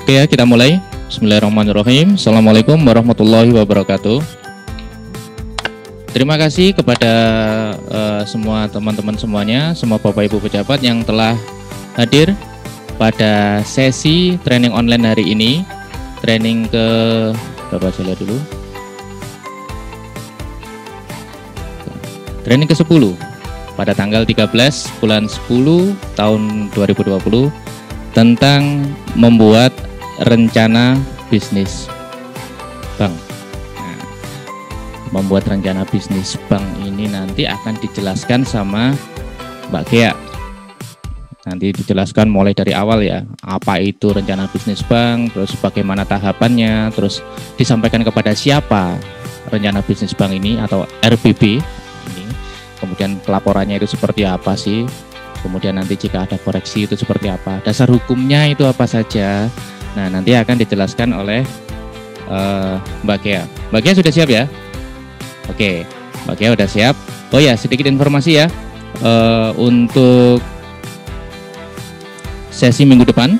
Oke ya, kita mulai. Bismillahirrahmanirrahim. Assalamualaikum warahmatullahi wabarakatuh. Terima kasih kepada semua teman-teman semuanya, semua Bapak Ibu pejabat yang telah hadir pada sesi training online hari ini. Training ke berapa saya lihat dulu. Training ke-10 pada tanggal 13 bulan 10 tahun 2020 tentang membuat rencana bisnis bank. Nah, membuat rencana bisnis bank ini nanti akan dijelaskan sama Mbak Gea. Nanti dijelaskan mulai dari awal ya, apa itu rencana bisnis bank, terus bagaimana tahapannya, terus disampaikan kepada siapa rencana bisnis bank ini atau RBB ini. Kemudian pelaporannya itu seperti apa sih? Kemudian nanti jika ada koreksi itu seperti apa? Dasar hukumnya itu apa saja? Nah, nanti akan dijelaskan oleh Mbak Gea. Mbak Gea sudah siap ya? Oke, Mbak Gea sudah siap. Oh ya, sedikit informasi ya. Untuk sesi minggu depan.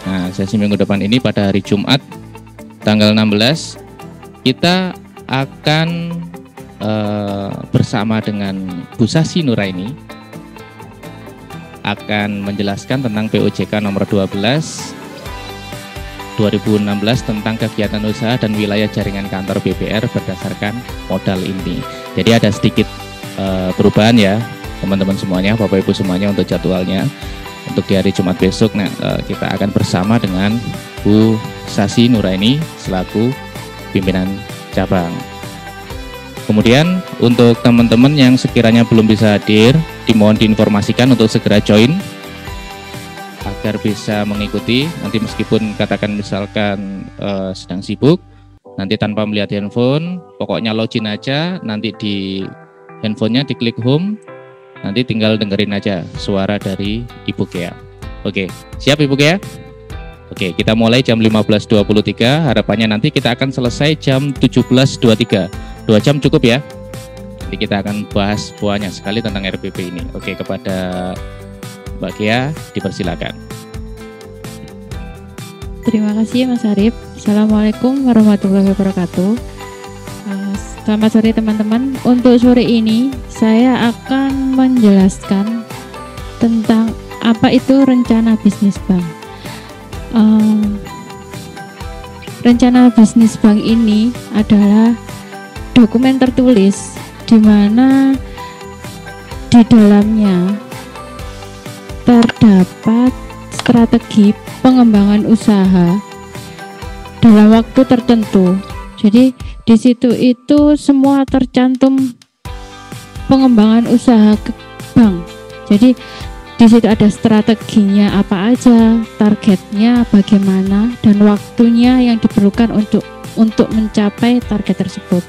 Nah, sesi minggu depan ini pada hari Jumat tanggal 16 kita akan bersama dengan Bu Sasi Nuraini akan menjelaskan tentang POJK nomor 12 2016 tentang kegiatan usaha dan wilayah jaringan kantor BBR berdasarkan modal inti. Jadi ada sedikit perubahan ya teman-teman semuanya, Bapak Ibu semuanya untuk jadwalnya. Untuk di hari Jumat besok kita akan bersama dengan Bu Sasi Nuraini selaku pimpinan cabang. Kemudian untuk teman-teman yang sekiranya belum bisa hadir, dimohon diinformasikan untuk segera join agar bisa mengikuti. Nanti meskipun katakan misalkan sedang sibuk, nanti tanpa melihat handphone, pokoknya login aja, nanti di handphonenya diklik home, nanti tinggal dengerin aja suara dari Ibu Gea. Oke, siap Ibu Gea? Oke, kita mulai jam 15.23, harapannya nanti kita akan selesai jam 17.23. 2 jam cukup ya? Nanti kita akan bahas banyak sekali tentang RBB ini. Oke, kepada Mbak Gea dipersilakan. Terima kasih Mas Arif. Assalamualaikum warahmatullahi wabarakatuh. Selamat sore teman-teman. Untuk sore ini saya akan menjelaskan tentang apa itu rencana bisnis bank. Rencana bisnis bank ini adalah dokumen tertulis di mana di dalamnya terdapat strategi pengembangan usaha dalam waktu tertentu. Jadi di situ itu semua tercantum pengembangan usaha bank. Jadi di situ ada strateginya apa aja, targetnya bagaimana, dan waktunya yang diperlukan untuk mencapai target tersebut.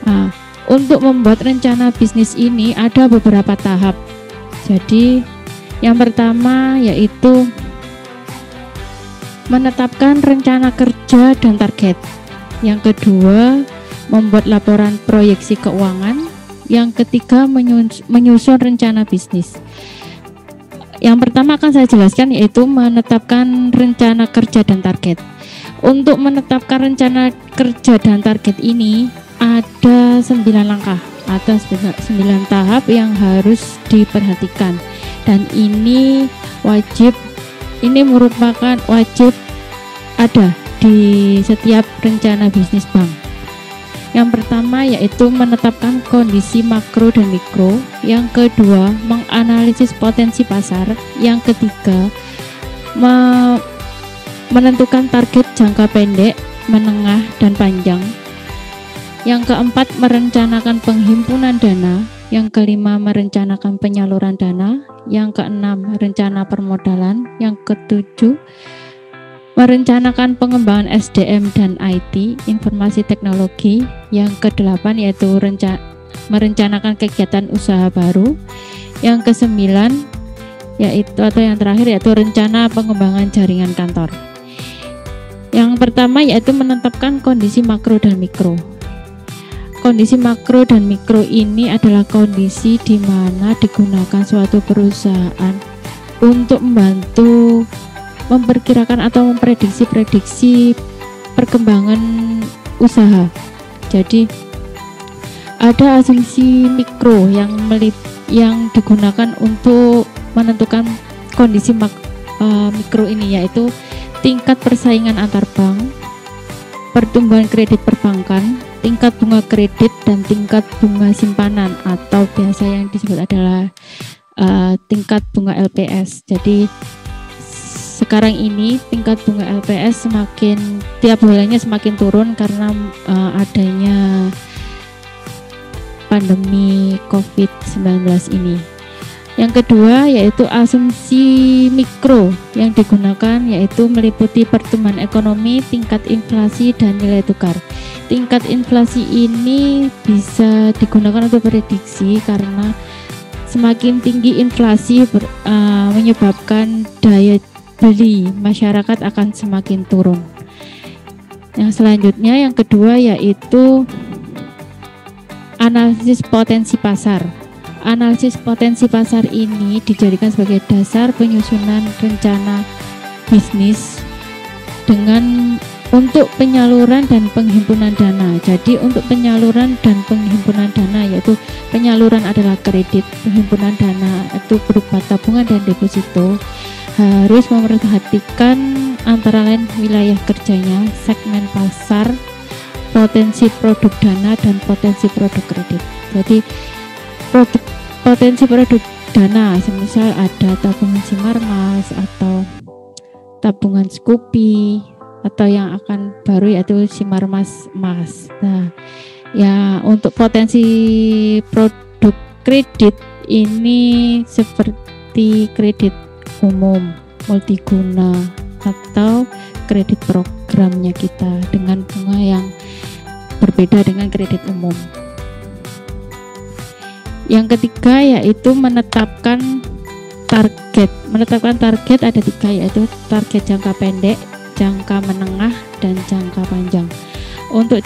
Nah, untuk membuat rencana bisnis ini ada beberapa tahap. Jadi yang pertama yaitu menetapkan rencana kerja dan target. Yang kedua, membuat laporan proyeksi keuangan. Yang ketiga, menyusun rencana bisnis. Yang pertama akan saya jelaskan yaitu menetapkan rencana kerja dan target. Untuk menetapkan rencana kerja dan target ini ada 9 langkah atau 9 tahap yang harus diperhatikan, dan ini merupakan wajib ada di setiap rencana bisnis bank. Yang pertama yaitu menetapkan kondisi makro dan mikro. Yang kedua, menganalisis potensi pasar. Yang ketiga, menentukan target jangka pendek, menengah, dan panjang. Yang keempat, merencanakan penghimpunan dana. Yang kelima, merencanakan penyaluran dana. Yang keenam, rencana permodalan. Yang ketujuh, merencanakan pengembangan SDM dan IT, informasi teknologi. Yang kedelapan yaitu merencanakan kegiatan usaha baru. Yang kesembilan yang terakhir yaitu rencana pengembangan jaringan kantor. Yang pertama yaitu menetapkan kondisi makro dan mikro. Kondisi makro dan mikro ini adalah kondisi di mana digunakan suatu perusahaan untuk membantu memperkirakan atau memprediksi perkembangan usaha. Jadi ada asumsi mikro yang digunakan untuk menentukan kondisi mikro ini, yaitu tingkat persaingan antar bank, pertumbuhan kredit perbankan, tingkat bunga kredit, dan tingkat bunga simpanan atau biasa yang disebut adalah tingkat bunga LPS. Jadi sekarang ini tingkat bunga LPS tiap bulannya semakin turun karena adanya pandemi COVID-19 ini. Yang kedua yaitu asumsi mikro yang digunakan, yaitu meliputi pertumbuhan ekonomi, tingkat inflasi, dan nilai tukar. Tingkat inflasi ini bisa digunakan untuk prediksi karena semakin tinggi inflasi menyebabkan daya beli masyarakat akan semakin turun. Yang selanjutnya, yang kedua yaitu analisis potensi pasar. Analisis potensi pasar ini dijadikan sebagai dasar penyusunan rencana bisnis untuk penyaluran dan penghimpunan dana. Jadi untuk penyaluran dan penghimpunan dana, yaitu penyaluran adalah kredit, penghimpunan dana itu berupa tabungan dan deposito, harus memperhatikan antara lain wilayah kerjanya, segmen pasar, potensi produk dana, dan potensi produk kredit. Jadi potensi produk dana, semisal ada tabungan Sinarmas atau tabungan Scoopy, atau yang akan baru yaitu Sinarmas Mas. Nah, ya untuk potensi produk kredit ini seperti kredit umum, multiguna, atau kredit programnya kita dengan bunga yang berbeda dengan kredit umum. Yang ketiga yaitu menetapkan target. Menetapkan target ada 3, yaitu target jangka pendek, jangka menengah, dan jangka panjang. Untuk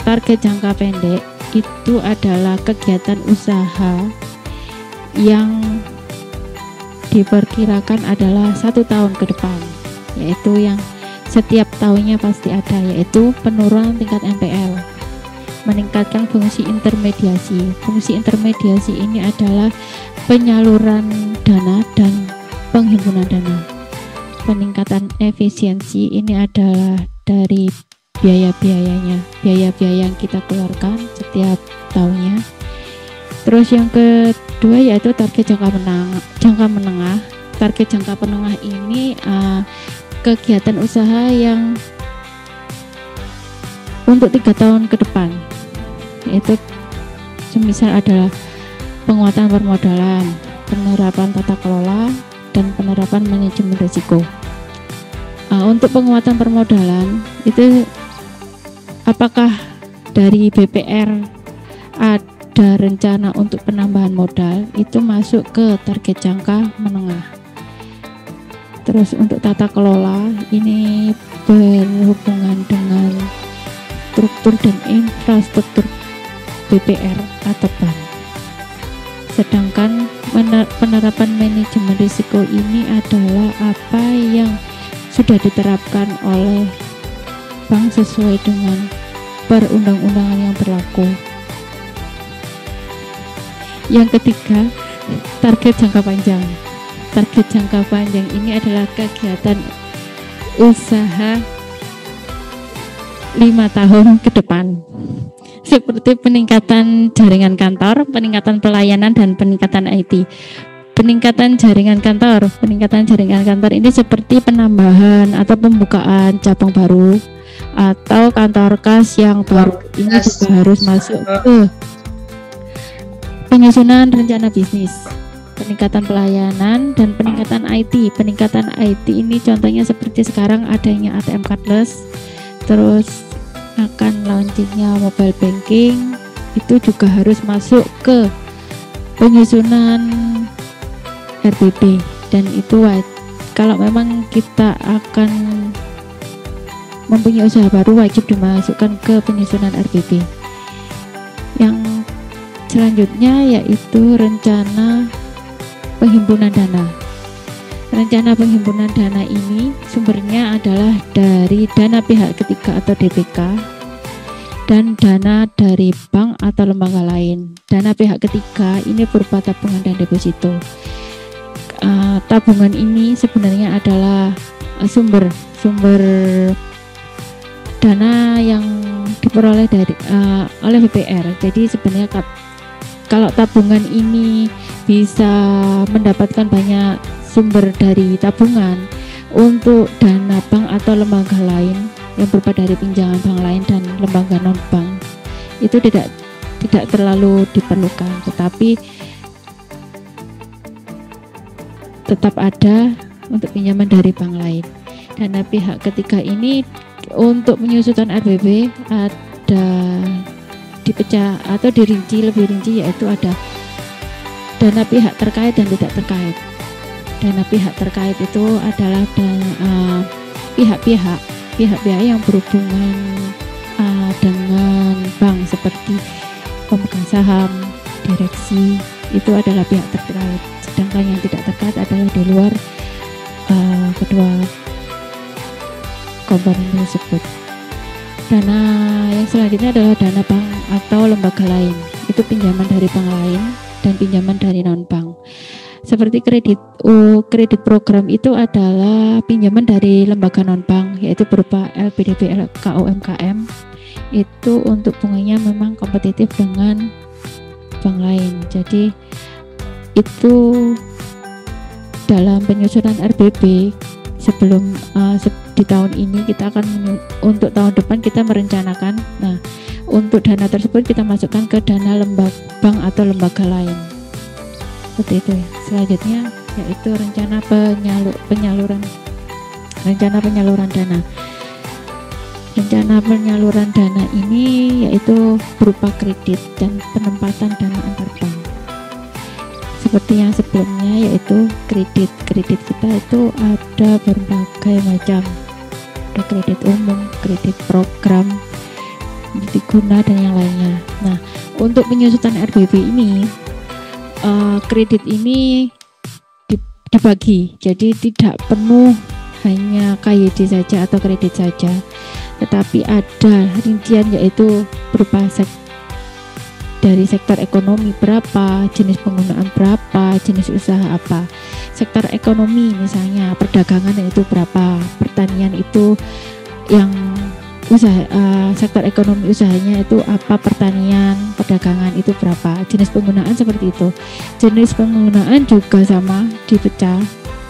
target jangka pendek itu adalah kegiatan usaha yang diperkirakan adalah 1 tahun ke depan, yaitu yang setiap tahunnya pasti ada, yaitu penurunan tingkat NPL, meningkatkan fungsi intermediasi. Fungsi intermediasi ini adalah penyaluran dana dan penghimpunan dana. Peningkatan efisiensi ini adalah dari biaya-biayanya, biaya-biaya yang kita keluarkan setiap tahunnya. Terus yang kedua yaitu target jangka menengah. Target jangka menengah ini kegiatan usaha yang untuk 3 tahun ke depan, yaitu semisal adalah penguatan permodalan, penerapan tata kelola, dan penerapan manajemen risiko. Untuk penguatan permodalan itu apakah dari BPR ada rencana untuk penambahan modal, itu masuk ke target jangka menengah. Terus untuk tata kelola ini berhubungan dengan struktur dan infrastruktur BPR atau bank. Sedangkan penerapan manajemen risiko ini adalah apa yang sudah diterapkan oleh bank sesuai dengan perundang-undangan yang berlaku. Yang ketiga, target jangka panjang. Target jangka panjang ini adalah kegiatan usaha 5 tahun ke depan, seperti peningkatan jaringan kantor, peningkatan pelayanan, dan peningkatan IT. Peningkatan jaringan kantor ini seperti penambahan atau pembukaan cabang baru atau kantor kas yang baru. Ini juga harus masuk ke penyusunan rencana bisnis. Peningkatan pelayanan dan peningkatan IT. Peningkatan IT ini contohnya seperti sekarang adanya ATM cardless, terus akan launchingnya mobile banking, itu juga harus masuk ke penyusunan RBP, dan itu kalau memang kita akan mempunyai usaha baru wajib dimasukkan ke penyusunan RBP. Yang selanjutnya yaitu rencana penghimpunan dana. Rencana penghimpunan dana ini sumbernya adalah dari dana pihak ketiga atau DPK dan dana dari bank atau lembaga lain. Dana pihak ketiga ini berupa tabungan dan deposito. Tabungan ini sebenarnya adalah sumber dana yang diperoleh dari oleh BPR. Jadi sebenarnya kalau tabungan ini bisa mendapatkan banyak sumber dari tabungan untuk dana bank atau lembaga lain yang berupa dari pinjaman bank lain dan lembaga non bank, itu tidak terlalu diperlukan, tetapi tetap ada untuk pinjaman dari bank lain. Dana pihak ketiga ini untuk penyusutan RBB ada dipecah atau dirinci lebih rinci, yaitu ada dana pihak terkait dan tidak terkait. Dana pihak terkait itu adalah pihak-pihak yang berhubungan dengan bank seperti pemegang saham, direksi, itu adalah pihak terkait. Sedangkan yang tidak terkait adalah di luar kedua komponen tersebut. Dana yang selanjutnya adalah dana bank atau lembaga lain. Itu pinjaman dari bank lain dan pinjaman dari non bank. Seperti kredit program itu adalah pinjaman dari lembaga non bank, yaitu berupa LPDP, LKO, UMKM. Itu untuk bunganya memang kompetitif dengan bank lain. Jadi itu dalam penyusunan RBB sebelum di tahun ini kita akan untuk tahun depan kita merencanakan. Nah, untuk dana tersebut kita masukkan ke dana bank atau lembaga lain. Seperti itu ya. Selanjutnya yaitu rencana penyaluran dana. Rencana penyaluran dana ini yaitu berupa kredit dan penempatan dana antar bank. Seperti yang sebelumnya yaitu kredit kita itu ada berbagai macam, ada kredit umum, kredit program, kredit guna dan yang lainnya. Nah, untuk penyusutan RBB ini kredit ini dibagi, jadi tidak penuh hanya KYD saja atau kredit saja, tetapi ada rincian yaitu berupa dari sektor ekonomi berapa, jenis penggunaan berapa, jenis usaha apa. Sektor ekonomi misalnya perdagangan itu berapa, pertanian itu yang sektor ekonomi usahanya itu apa, pertanian, perdagangan itu berapa, jenis penggunaan seperti itu. Jenis penggunaan juga sama dipecah,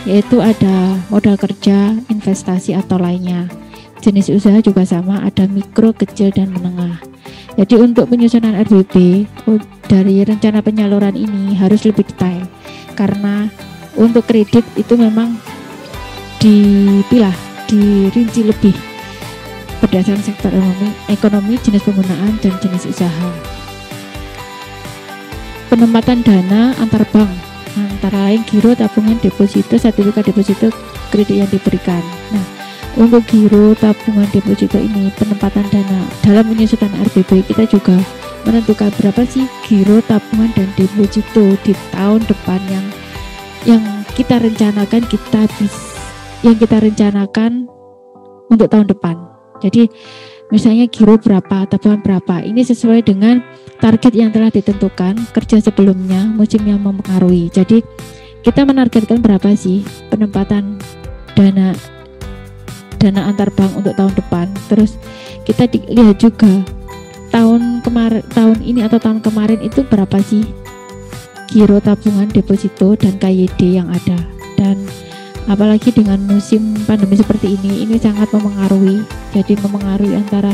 yaitu ada modal kerja, investasi atau lainnya. Jenis usaha juga sama, ada mikro, kecil dan menengah. Jadi untuk penyusunan RBB dari rencana penyaluran ini harus lebih detail, karena untuk kredit itu memang dirinci lebih berdasarkan sektor ekonomi, jenis penggunaan dan jenis usaha. Penempatan dana antar bank, antara lain giro, tabungan, deposito, sertifikat deposito, kredit yang diberikan. Nah, untuk giro, tabungan, deposito ini penempatan dana dalam penyusutan RBB kita juga menentukan berapa sih giro, tabungan dan deposito di tahun depan yang kita rencanakan untuk tahun depan. Jadi misalnya giro berapa, tabungan berapa, ini sesuai dengan target yang telah ditentukan kerja sebelumnya, musim yang mempengaruhi. Jadi kita menargetkan berapa sih penempatan dana antar bank untuk tahun depan. Terus kita lihat juga tahun ini atau tahun kemarin itu berapa sih giro, tabungan, deposito dan KYD yang ada. Dan apalagi dengan musim pandemi seperti ini sangat memengaruhi. Jadi memengaruhi antara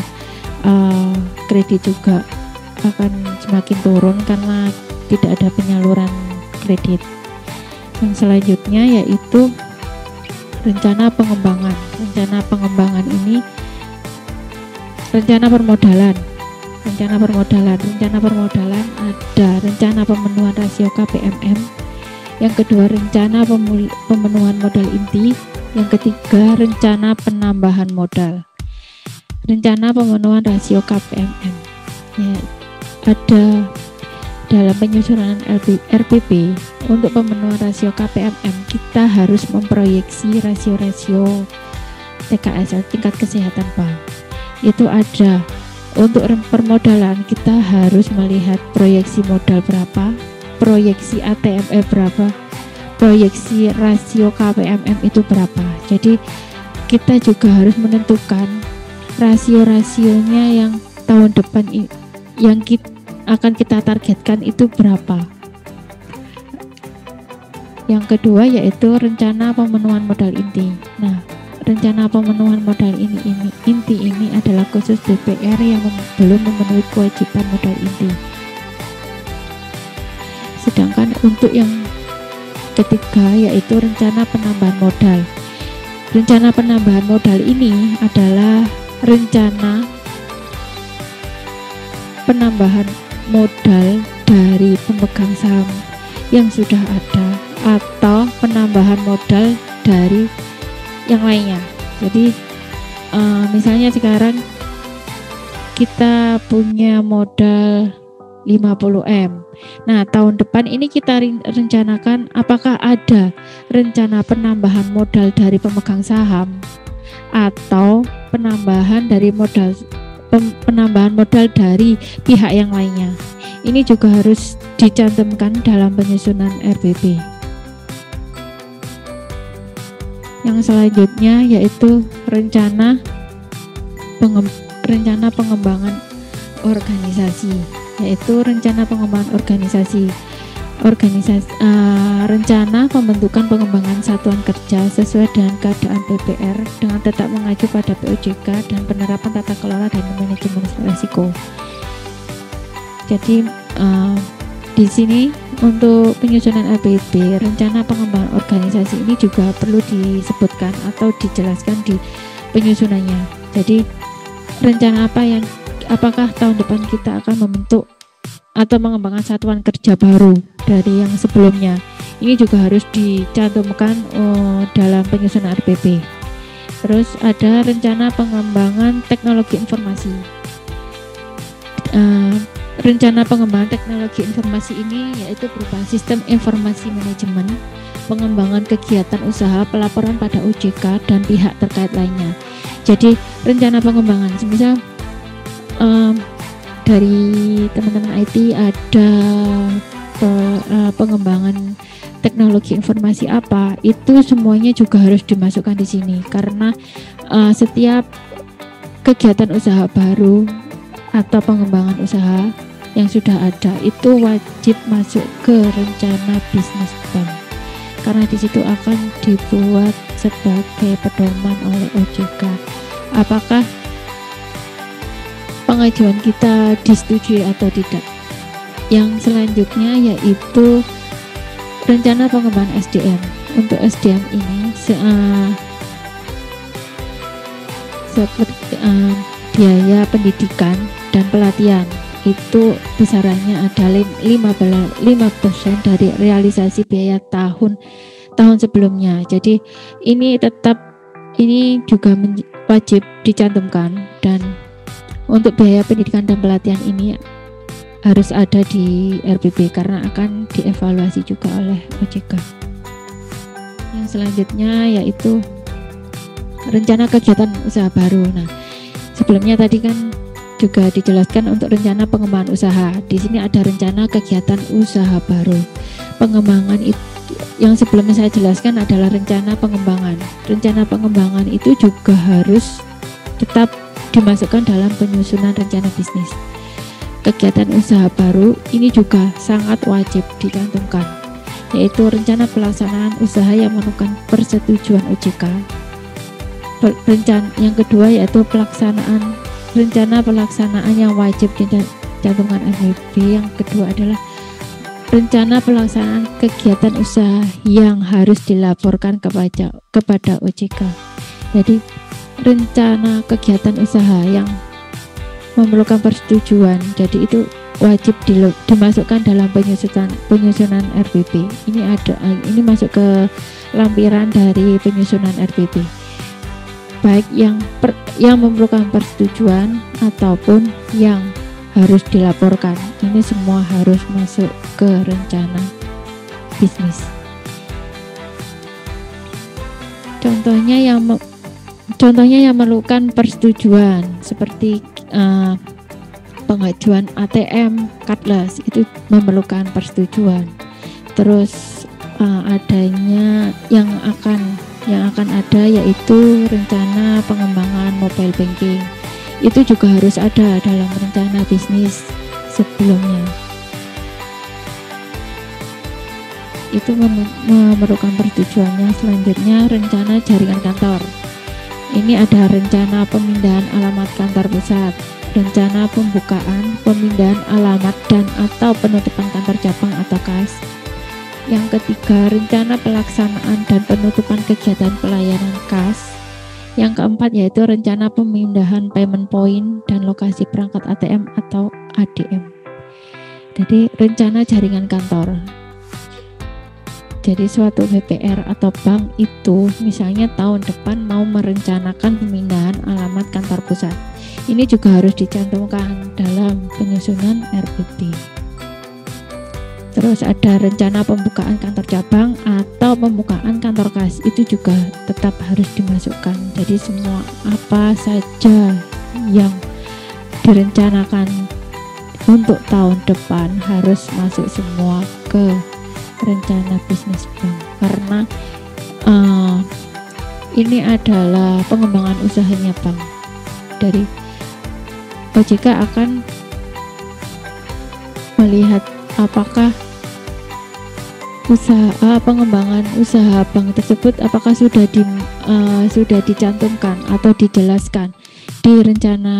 kredit juga akan semakin turun karena tidak ada penyaluran kredit. Yang selanjutnya yaitu rencana pengembangan. Rencana pengembangan ini rencana permodalan. Rencana permodalan ada rencana pemenuhan rasio KPMM. Yang kedua rencana pemenuhan modal inti. Yang ketiga rencana penambahan modal. Rencana pemenuhan rasio KPMM ya, ada dalam penyusunan RPP untuk pemenuhan rasio KPMM kita harus memproyeksi rasio-rasio TKSL, tingkat kesehatan bank. Itu ada untuk permodalan kita harus melihat proyeksi modal berapa, proyeksi ATME berapa, proyeksi rasio KPMM itu berapa. Jadi kita juga harus menentukan rasio-rasionya yang tahun depan yang akan kita targetkan itu berapa. Yang kedua yaitu rencana pemenuhan modal inti. Nah, rencana pemenuhan modal inti ini adalah khusus BPR yang belum memenuhi kewajiban modal inti. Sedangkan untuk yang ketiga yaitu rencana penambahan modal. Rencana penambahan modal ini adalah rencana penambahan modal dari pemegang saham yang sudah ada atau penambahan modal dari yang lainnya. Jadi misalnya sekarang kita punya modal 50M. Nah, tahun depan ini kita rencanakan apakah ada rencana penambahan modal dari pemegang saham atau penambahan modal dari pihak yang lainnya. Ini juga harus dicantumkan dalam penyusunan RPP. Yang selanjutnya yaitu rencana pengembangan organisasi, yaitu rencana pengembangan organisasi, rencana pembentukan pengembangan satuan kerja sesuai dengan keadaan BPR dengan tetap mengacu pada POJK dan penerapan tata kelola dan manajemen risiko. Jadi di sini untuk penyusunan RPP, rencana pengembangan organisasi ini juga perlu disebutkan atau dijelaskan di penyusunannya. Jadi rencana apakah tahun depan kita akan membentuk atau mengembangkan satuan kerja baru dari yang sebelumnya. Ini juga harus dicantumkan dalam penyusunan RPP. Terus ada rencana pengembangan teknologi informasi. Rencana pengembangan teknologi informasi ini yaitu berupa sistem informasi manajemen, pengembangan kegiatan usaha, pelaporan pada OJK dan pihak terkait lainnya. Jadi rencana pengembangan, misal dari teman-teman IT ada pengembangan teknologi informasi apa, itu semuanya juga harus dimasukkan di sini karena setiap kegiatan usaha baru atau pengembangan usaha yang sudah ada itu wajib masuk ke rencana bisnis bank karena di situ akan dibuat sebagai pedoman oleh OJK apakah pengajuan kita disetujui atau tidak. Yang selanjutnya yaitu rencana pengembangan SDM. Untuk SDM ini seperti biaya pendidikan dan pelatihan itu besarannya adalah 5% dari realisasi biaya tahun sebelumnya. Jadi ini juga wajib dicantumkan, dan untuk biaya pendidikan dan pelatihan ini harus ada di RPP karena akan dievaluasi juga oleh OJK. Yang selanjutnya yaitu rencana kegiatan usaha baru. Nah, sebelumnya tadi kan juga dijelaskan untuk rencana pengembangan usaha. Di sini ada rencana kegiatan usaha baru. Pengembangan itu yang sebelumnya saya jelaskan adalah rencana pengembangan. Rencana pengembangan itu juga harus tetap dimasukkan dalam penyusunan rencana bisnis. Kegiatan usaha baru ini juga sangat wajib dicantumkan, yaitu rencana pelaksanaan usaha yang memerlukan persetujuan OJK. Yang kedua yaitu rencana pelaksanaan yang wajib dicantumkan RPP. Yang kedua adalah rencana pelaksanaan kegiatan usaha yang harus dilaporkan kepada OJK. Jadi rencana kegiatan usaha yang memerlukan persetujuan, jadi itu wajib dimasukkan dalam penyusunan RPP. Ini masuk ke lampiran dari penyusunan RPP, baik yang memerlukan persetujuan ataupun yang harus dilaporkan. Ini semua harus masuk ke rencana bisnis. Contohnya yang memerlukan persetujuan seperti pengajuan ATM cardless, itu memerlukan persetujuan. Terus adanya yang akan ada yaitu rencana pengembangan mobile banking, itu juga harus ada dalam rencana bisnis sebelumnya. Itu memerlukan persetujuannya. Selanjutnya rencana jaringan kantor. Ini ada rencana pemindahan alamat kantor pusat, rencana pembukaan, pemindahan alamat dan atau penutupan kantor cabang atau kas. Yang ketiga, rencana pelaksanaan dan penutupan kegiatan pelayanan kas. Yang keempat yaitu rencana pemindahan payment point dan lokasi perangkat ATM atau ADM. Jadi rencana jaringan kantor. Jadi suatu BPR atau bank itu misalnya tahun depan mau merencanakan pemindahan alamat kantor pusat. Ini juga harus dicantumkan dalam penyusunan RBP. Terus ada rencana pembukaan kantor cabang atau pembukaan kantor kas, itu juga tetap harus dimasukkan. Jadi semua apa saja yang direncanakan untuk tahun depan harus masuk semua ke rencana bisnis bank, karena ini adalah pengembangan usahanya bank. Dari OJK akan melihat apakah pengembangan usaha bank tersebut apakah sudah dicantumkan atau dijelaskan di rencana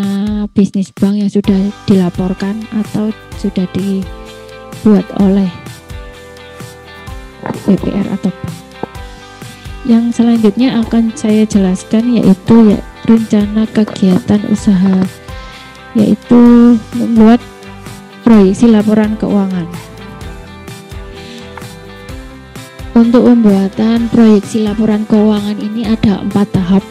bisnis bank yang sudah dilaporkan atau sudah dibuat oleh BPR atau bank. Yang selanjutnya akan saya jelaskan yaitu rencana kegiatan usaha, yaitu membuat proyeksi laporan keuangan. Untuk pembuatan proyeksi laporan keuangan ini ada 4 tahap,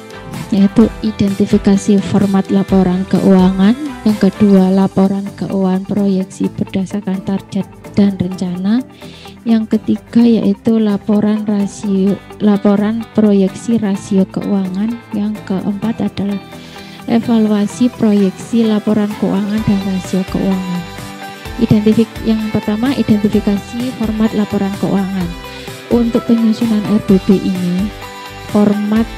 yaitu identifikasi format laporan keuangan, yang kedua laporan keuangan proyeksi berdasarkan target dan rencana, yang ketiga yaitu laporan proyeksi rasio keuangan, yang keempat adalah evaluasi proyeksi laporan keuangan dan rasio keuangan. Yang pertama, identifikasi format laporan keuangan. Untuk penyusunan RBP ini, format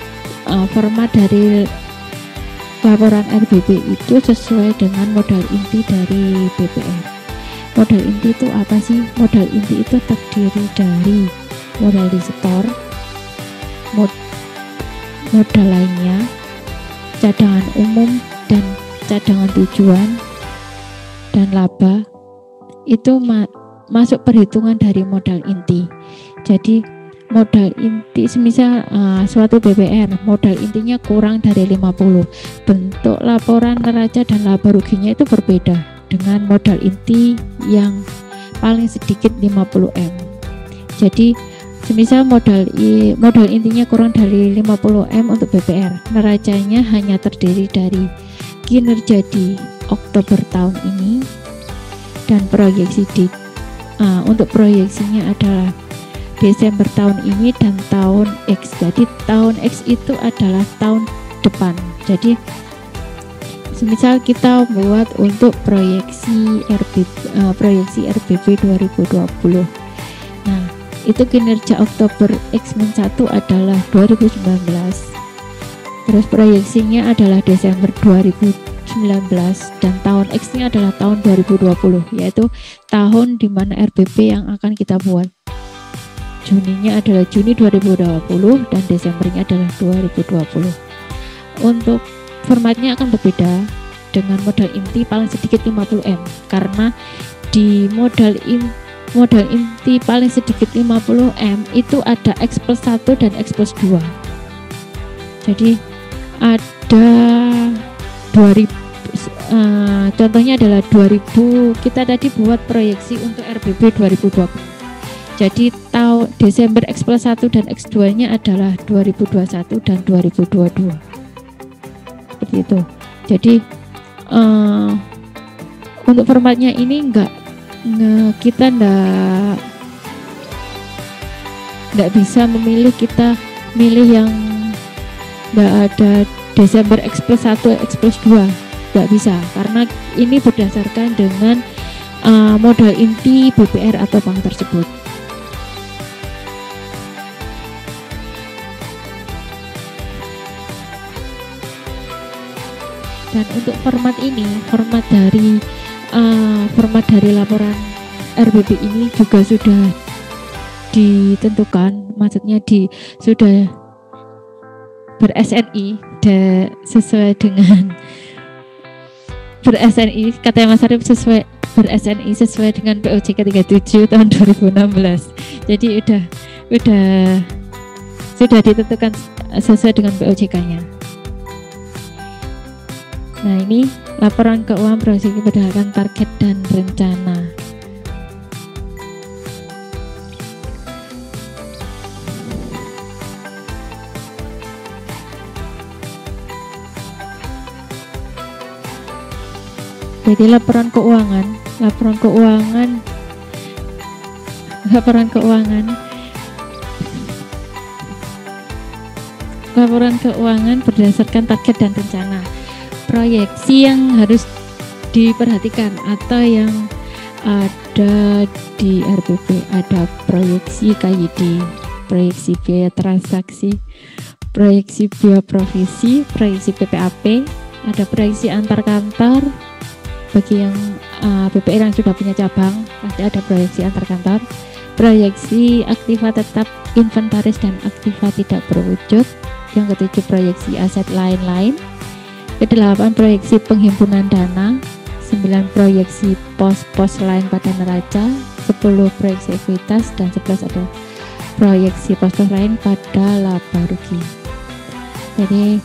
dari laporan RBP itu sesuai dengan modal inti dari BPR. Modal inti itu apa sih? Modal inti itu terdiri dari modal di store, modal lainnya, cadangan umum dan cadangan tujuan, dan laba. Itu masuk perhitungan dari modal inti. Jadi modal inti semisal suatu BPR modal intinya kurang dari 50, bentuk laporan neraca dan laba ruginya itu berbeda dengan modal inti yang paling sedikit 50M. Jadi semisal modal intinya kurang dari 50M untuk BPR, neracanya hanya terdiri dari kinerja di Oktober tahun ini dan proyeksi untuk proyeksinya adalah Desember tahun ini dan tahun X. Jadi tahun X itu adalah tahun depan. Jadi semisal kita buat untuk proyeksi RBP 2020. Nah, itu kinerja Oktober X-1 adalah 2019. Terus proyeksinya adalah Desember 2019 dan tahun X-nya adalah tahun 2020, yaitu tahun di mana RBP yang akan kita buat. Juninya adalah Juni 2020 dan Desembernya adalah 2020. Untuk formatnya akan berbeda dengan modal inti paling sedikit 50M, karena di modal inti paling sedikit 50M itu ada X+1 dan X+2. Jadi ada 2000, contohnya adalah 2000, kita tadi buat proyeksi untuk RBP 2020. Jadi tahun Desember X+1 dan X2 nya adalah 2021 dan 2022. Seperti itu. Jadi untuk formatnya ini kita nggak bisa memilih, kita milih yang nggak ada Desember X plus 1 X plus 2, nggak bisa, karena ini berdasarkan dengan modal inti BPR atau bank tersebut. Dan untuk format ini, format dari laporan RBP ini juga sudah ditentukan, maksudnya sudah ber-SNI sesuai dengan ber-SNI, kata Mas Arif, sesuai ber-SNI sesuai dengan POJK 37 tahun 2016. Jadi sudah ditentukan sesuai dengan POJK-nya. Nah, ini laporan keuangan proyeksi berdasarkan target dan rencana. Jadi laporan keuangan berdasarkan target dan rencana. Proyeksi yang harus diperhatikan atau yang ada di RBP, ada proyeksi KYD, proyeksi biaya transaksi, proyeksi biaya provisi, proyeksi PPAP, ada proyeksi antar kantor. Bagi yang BPR yang sudah punya cabang, pasti ada proyeksi antar kantor, proyeksi aktiva tetap, inventaris dan aktiva tidak berwujud. Yang ketujuh, proyeksi aset lain-lain. Ke-8, proyeksi penghimpunan dana. 9, proyeksi pos-pos lain pada neraca. 10, proyeksi ekuitas. Dan 11 ada proyeksi pos-pos lain pada laba rugi. Jadi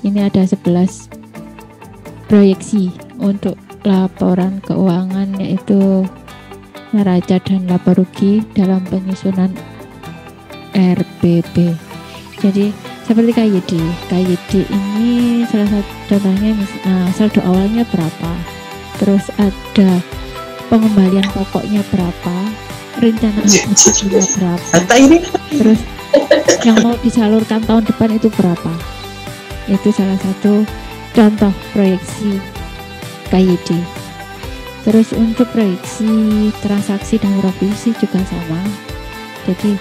ini ada 11 proyeksi untuk laporan keuangan, yaitu neraca dan laba rugi dalam penyusunan RBP. Jadi seperti KYD ini salah satu contohnya, saldo awalnya berapa, terus ada pengembalian pokoknya berapa, rencana habisnya berapa, terus yang mau disalurkan tahun depan itu berapa. Itu salah satu contoh proyeksi KYD. Terus untuk proyeksi transaksi dan provisi juga sama. Jadi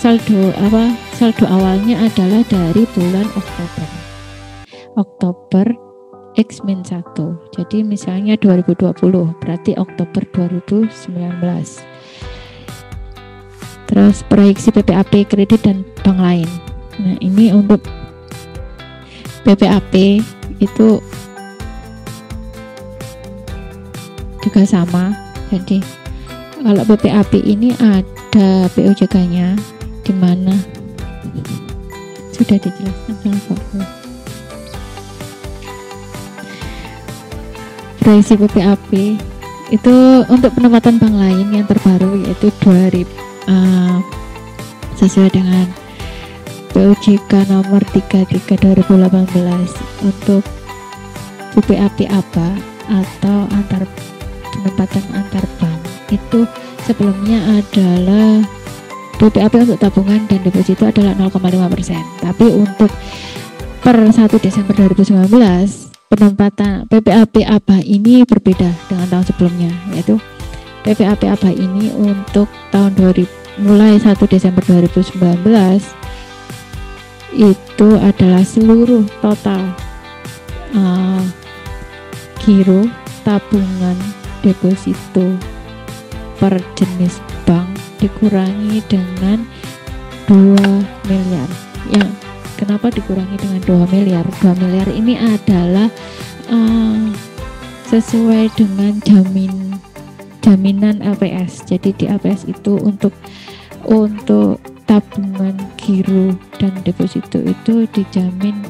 saldo awalnya adalah dari bulan Oktober X-1. Jadi misalnya 2020, berarti Oktober 2019. Terus proyeksi PPAP, kredit dan bank lain. Nah, ini untuk PPAP itu juga sama. Jadi kalau PPAP ini ada POJK-nya, di mana sudah dijelaskan sama Pak. Proyeksi PPAP itu untuk penempatan bank lain yang terbaru, yaitu 2000 sesuai dengan POJK nomor 33 2018 untuk PPAP ABA atau penempatan antar bank. Itu sebelumnya adalah PPAP untuk tabungan dan deposito adalah 0,5%. Tapi untuk per 1 Desember 2019 penempatan PPAP ABA ini berbeda dengan tahun sebelumnya, yaitu PPAP ABA ini untuk tahun mulai 1 Desember 2019 itu adalah seluruh total giro, tabungan, deposito per jenis bank dikurangi dengan 2 miliar. Yang kenapa dikurangi dengan 2 miliar? 2 miliar ini adalah sesuai dengan jaminan LPS. Jadi di LPS itu untuk tabungan, giro dan deposito itu dijamin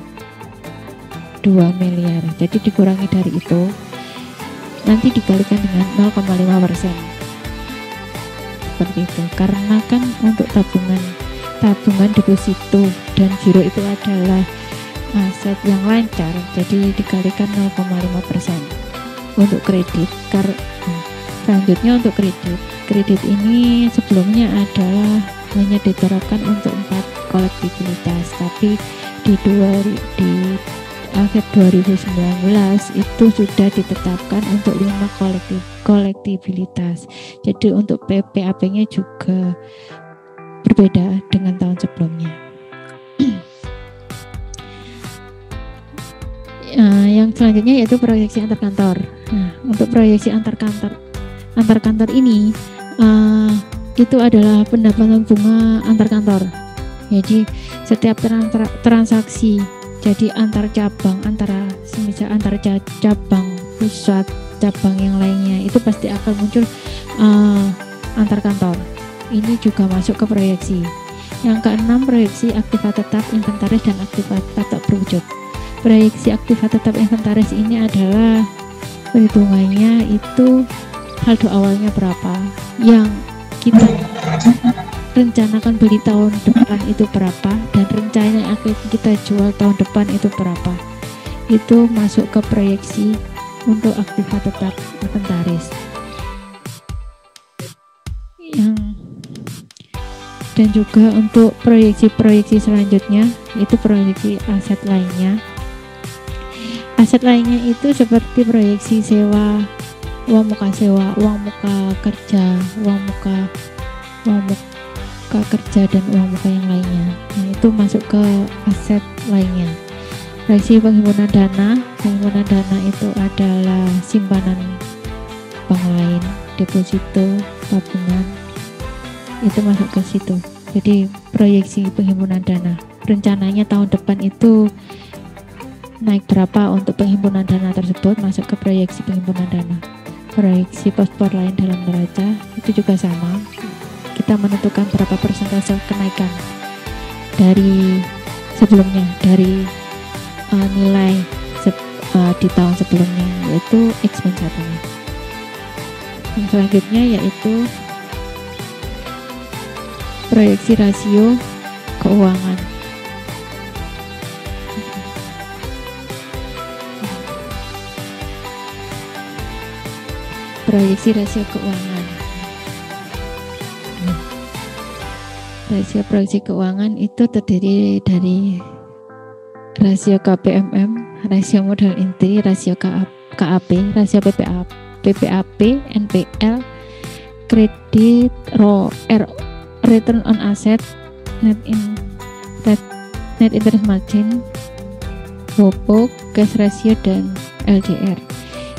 2 miliar. Jadi dikurangi dari itu, nanti dikalikan dengan 0,5%. Seperti itu. Karena kan untuk tabungan, deposito dan giro itu adalah aset yang lancar, jadi dikalikan 0,5%. untuk kredit. Selanjutnya untuk kredit ini sebelumnya adalah hanya diterapkan untuk 4 kolektibilitas, tapi di akhir 2019 itu sudah ditetapkan untuk 5 kolektibilitas. Jadi untuk PPAP-nya juga berbeda dengan tahun sebelumnya. Yang selanjutnya yaitu proyeksi antar kantor. Nah, untuk proyeksi antar kantor ini itu adalah pendapatan bunga antar kantor. Jadi setiap transaksi, jadi antar cabang, semisal antar cabang pusat, cabang yang lainnya itu pasti akan muncul antar kantor. Ini juga masuk ke proyeksi. Yang keenam, proyeksi aktiva tetap, inventaris, dan aktiva tak berwujud. Proyeksi aktiva tetap inventaris ini adalah perhitungannya itu saldo awalnya berapa, yang kita rencanakan beli tahun depan itu berapa, dan rencana yang akan kita jual tahun depan itu berapa. Itu masuk ke proyeksi untuk aktiva tetap inventaris. Dan juga untuk proyeksi selanjutnya itu proyeksi aset lainnya. Aset lainnya itu seperti proyeksi sewa, uang muka sewa, uang muka kerja, uang muka kerja, dan uang muka yang lainnya. Nah, itu masuk ke aset lainnya. Proyeksi penghimpunan dana itu adalah simpanan bank lain, deposito, tabungan, itu masuk ke situ. Jadi proyeksi penghimpunan dana, rencananya tahun depan itu naik berapa untuk penghimpunan dana tersebut, masuk ke proyeksi penghimpunan dana. Proyeksi paspor lain dalam neraca itu juga sama, kita menentukan berapa persentase kenaikan dari sebelumnya, dari nilai di tahun sebelumnya, yaitu X-1 nya. Yang selanjutnya yaitu proyeksi rasio keuangan. Proyeksi rasio keuangan. Proyeksi keuangan itu terdiri dari rasio KPMM, rasio modal inti, rasio KAP, rasio PPAP, NPL, kredit, return on asset, net interest margin, BOPO, cash ratio, dan LDR.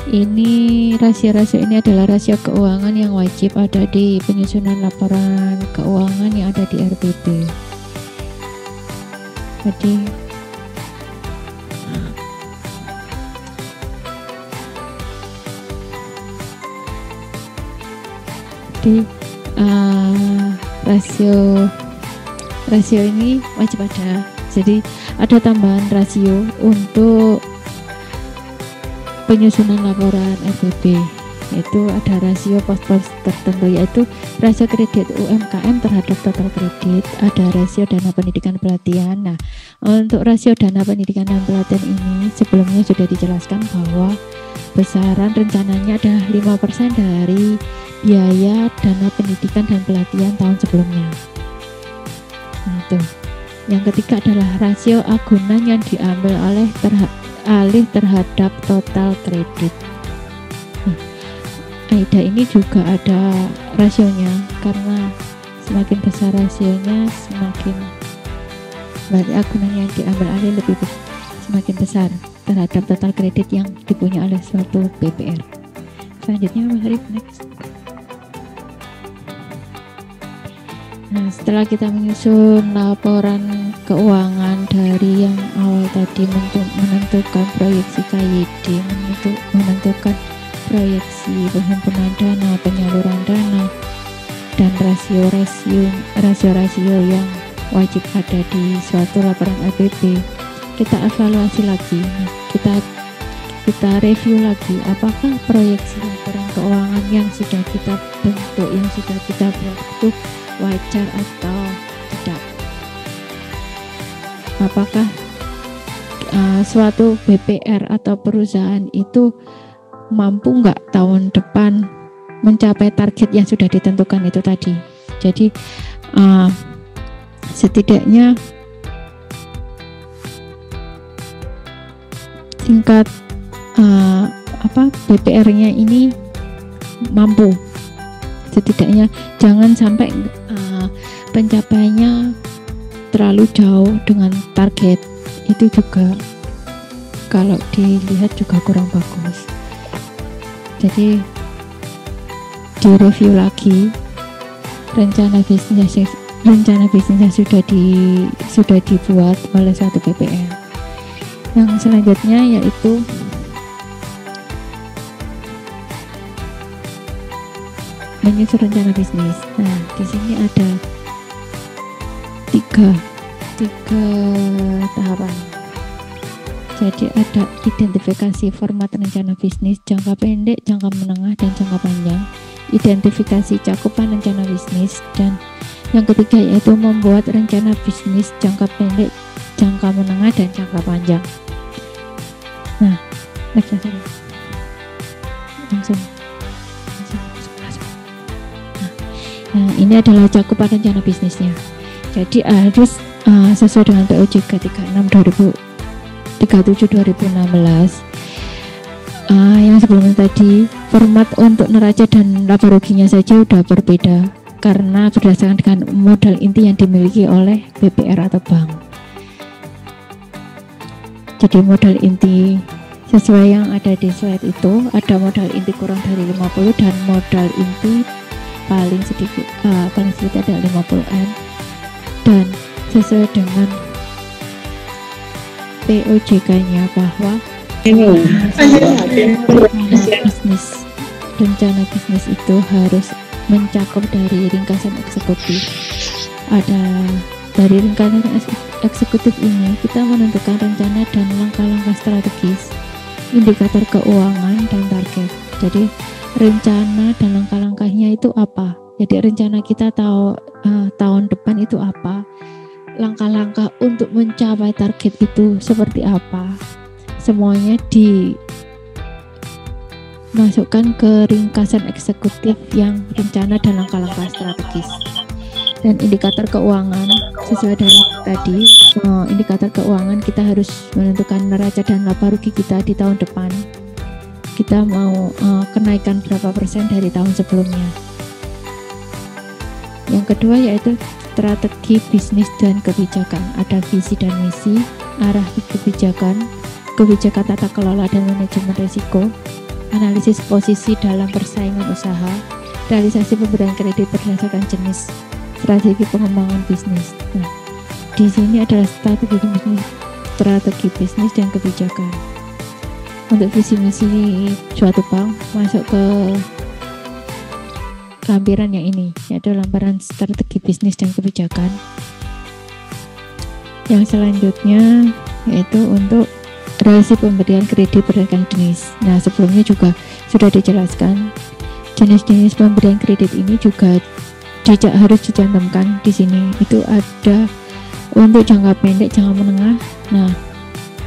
Ini rasio-rasio ini adalah rasio keuangan yang wajib ada di penyusunan laporan keuangan yang ada di RBP. Jadi rasio ini wajib ada. Jadi ada tambahan rasio untuk penyusunan laporan RBP, yaitu ada rasio pos-pos tertentu, yaitu rasio kredit UMKM terhadap total kredit, ada rasio dana pendidikan pelatihan. Nah, untuk rasio dana pendidikan dan pelatihan ini sebelumnya sudah dijelaskan bahwa besaran rencananya adalah 5% dari biaya dana pendidikan dan pelatihan tahun sebelumnya. Nah, itu. Yang ketiga adalah rasio agunan yang diambil alih terhadap total kredit. Nah, AIDA ini juga ada rasionya, karena semakin besar rasionya semakin berarti agunan yang diambil alih semakin besar terhadap total kredit yang dipunyai oleh suatu BPR. Selanjutnya Mas Arif, next. Nah, setelah kita menyusun laporan keuangan dari yang awal tadi, menentukan proyeksi KYD, menentukan proyeksi penghimpunan dana, penyaluran dana, dan rasio-rasio yang wajib ada di suatu laporan RBP, kita evaluasi lagi. Kita review lagi, apakah proyeksi laporan keuangan yang sudah kita bentuk, yang sudah kita buat itu wajar atau tidak. Apakah suatu BPR atau perusahaan itu mampu nggak tahun depan mencapai target yang sudah ditentukan itu tadi. Jadi setidaknya tingkat BPR-nya ini mampu, setidaknya jangan sampai pencapaiannya terlalu jauh dengan target, itu juga kalau dilihat juga kurang bagus. Jadi direview lagi rencana bisnis yang sudah dibuat oleh suatu BPR. Yang selanjutnya yaitu menyusun rencana bisnis. Nah, di sini ada tiga tahapan. Jadi ada identifikasi format rencana bisnis jangka pendek, jangka menengah, dan jangka panjang. Identifikasi cakupan rencana bisnis, dan yang ketiga yaitu membuat rencana bisnis jangka pendek, jangka menengah, dan jangka panjang. Nah, next langsung. Nah, ini adalah cakupan rencana bisnisnya. Jadi harus sesuai dengan POJK 37/2016. Yang sebelumnya tadi, format untuk neraca dan laba ruginya saja sudah berbeda karena berdasarkan dengan modal inti yang dimiliki oleh BPR atau bank. Jadi modal inti sesuai yang ada di slide itu, ada modal inti kurang dari 50 dan modal inti paling sedikit ada 50M, dan sesuai dengan POJK-nya bahwa rencana bisnis itu harus mencakup dari ringkasan eksekutif. Dari ringkasan eksekutif ini kita menentukan rencana dan langkah-langkah strategis, indikator keuangan, dan target. Jadi rencana dan langkah-langkahnya itu apa? Jadi rencana kita tahun depan itu apa? Langkah-langkah untuk mencapai target itu seperti apa? Semuanya dimasukkan ke ringkasan eksekutif yang rencana dan langkah-langkah strategis. Dan indikator keuangan sesuai dengan tadi, indikator keuangan kita harus menentukan neraca dan laba rugi kita di tahun depan. Kita mau kenaikan berapa persen dari tahun sebelumnya. Yang kedua yaitu strategi bisnis dan kebijakan. Ada visi dan misi, arah kebijakan tata kelola dan manajemen risiko, analisis posisi dalam persaingan usaha, realisasi pemberian kredit berdasarkan jenis, strategi pengembangan bisnis. Nah, di sini adalah strategi bisnis dan kebijakan. Untuk visi misi suatu bank masuk ke lampiran yang ini, yaitu lampiran strategi bisnis dan kebijakan. Yang selanjutnya yaitu untuk realisasi pemberian kredit berdasarkan jenis. Nah, sebelumnya juga sudah dijelaskan jenis-jenis pemberian kredit ini juga harus dicantumkan di sini. Itu ada untuk jangka pendek, jangka menengah. Nah,